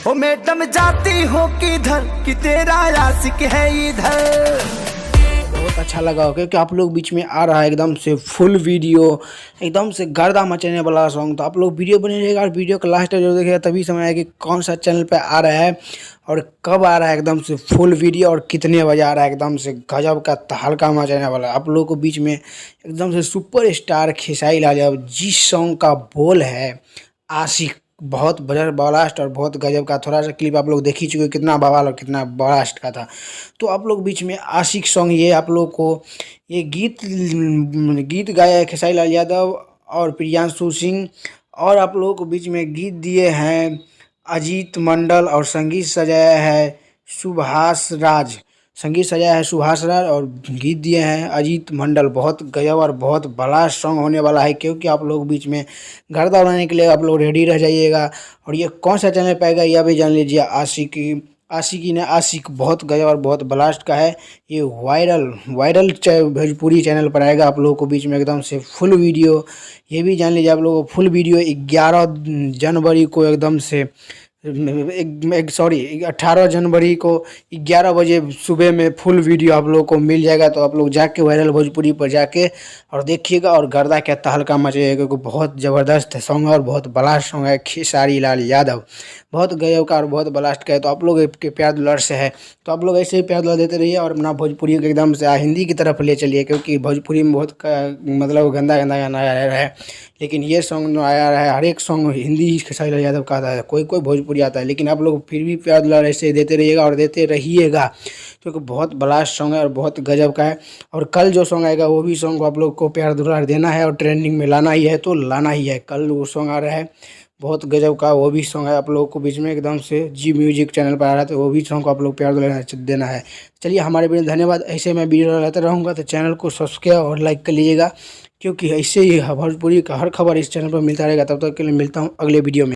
ओ madam जाती हो किधर कि तेरा आशिक है इधर। बहुत अच्छा लगा हो क्योंकि आप लोग बीच में आ रहा है एकदम से फुल वीडियो, एकदम से गर्दा मचाने वाला सॉन्ग। तो आप लोग वीडियो बने रहेगा और वीडियो का लास्ट जो देखेगा तभी समझ आएगा कि कौन सा चैनल पे आ रहा है और कब आ रहा है एकदम से फुल वीडियो और कितने बजे आ रहा है। एकदम से गजब का तहलका मचाने वाला है। आप लोगों को बीच में एकदम से सुपर स्टार खेसारी लाल यादव जिस सॉन्ग का बोल है आशिक, बहुत ब्लास्ट और बहुत गजब का। थोड़ा सा क्लिप आप लोग देख ही चुके हो, कितना बवाल और कितना ब्लास्ट का था। तो आप लोग बीच में आशिक सॉन्ग ये आप लोग को ये गीत गाया है खेसारी लाल यादव और प्रियांशु सिंह, और आप लोगों को बीच में गीत दिए हैं अजीत मंडल और संगीत सजाया है सुभाष राज। संगीत सजाया है सुभाष राज और गीत दिए हैं अजीत मंडल। बहुत गजब और बहुत बड़ा सॉन्ग होने वाला है क्योंकि आप लोग बीच में गर्दा उड़ाने के लिए आप लोग रेडी रह जाइएगा। और ये कौन सा चैनल पे आएगा यह भी जान लीजिए। आशिकी ने आशिक बहुत गजब और बहुत ब्लास्ट का है। ये वायरल भोजपुरी चैनल पर आएगा। आप लोगों को बीच में एकदम से फुल वीडियो ये भी जान लीजिए। आप लोगों को फुल वीडियो 11 जनवरी को एकदम से 18 जनवरी को 11 बजे सुबह में फुल वीडियो आप लोगों को मिल जाएगा। तो आप लोग जाके वायरल भोजपुरी पर जाके और देखिएगा और गर्दा क्या तहलका मचेगा क्योंकि बहुत ज़बरदस्त सॉन्ग है और बहुत ब्लास्ट सॉन्ग है खेसारी लाल यादव। बहुत गजब का और बहुत ब्लास्ट का है। तो आप लोग के प्यार दुलार से है तो आप लोग ऐसे ही प्यार दुलार देते रहिए और अपना भोजपुरी को एकदम से हिंदी की तरफ ले चलिए क्योंकि भोजपुरी में बहुत मतलब गंदा गंदा गाना आया है। लेकिन ये सॉन्ग जो आया है हर एक सॉन्ग हिंदी खेसारी लाल यादव का आता है, कोई कोई भोजपुरी आता है। लेकिन आप लोग फिर भी प्यार दुलार ऐसे देते रहिएगा और देते रहिएगा क्योंकि बहुत ब्लास्ट सॉन्ग है और बहुत गजब का है। और कल जो सॉन्ग आएगा वो भी सॉन्ग को आप लोग को प्यार दुलार देना है और ट्रेंडिंग में लाना ही है तो लाना ही है। कल वो सॉन्ग आ रहा है बहुत गजब का, वो भी सॉन्ग है आप लोगों को बीच में एकदम से जी म्यूजिक चैनल पर आ रहा है तो वो भी सॉन्ग को आप लोग प्यार दुलार देना है। चलिए हमारे वीडियो धन्यवाद। ऐसे मैं वीडियो लाता रहूँगा तो चैनल को सब्सक्राइब और लाइक कर लीजिएगा क्योंकि ऐसे ही भोजपुरी का हर खबर इस चैनल पर मिलता रहेगा। तब तक के लिए मिलता हूँ अगले वीडियो में।